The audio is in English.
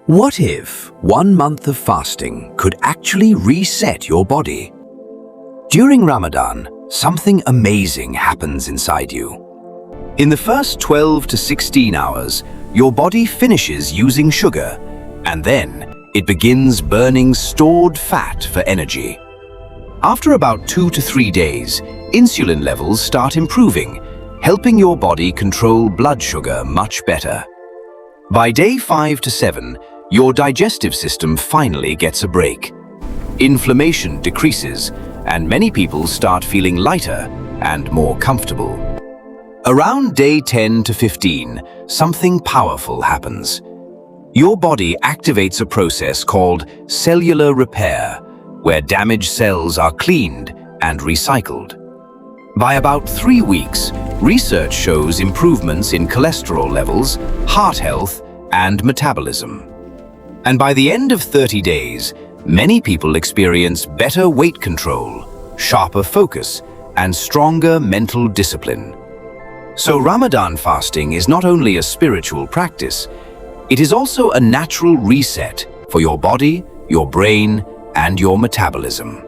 What if 1 month of fasting could actually reset your body? During Ramadan, something amazing happens inside you. In the first 12 to 16 hours, your body finishes using sugar, and then it begins burning stored fat for energy. After about 2 to 3 days, insulin levels start improving, helping your body control blood sugar much better. By day 5 to 7, your digestive system finally gets a break. Inflammation decreases, and many people start feeling lighter and more comfortable. Around day 10 to 15, something powerful happens. Your body activates a process called cellular repair, where damaged cells are cleaned and recycled. By about 3 weeks, research shows improvements in cholesterol levels, heart health, and metabolism. And by the end of 30 days, many people experience better weight control, sharper focus, and stronger mental discipline. So Ramadan fasting is not only a spiritual practice, it is also a natural reset for your body, your brain, and your metabolism.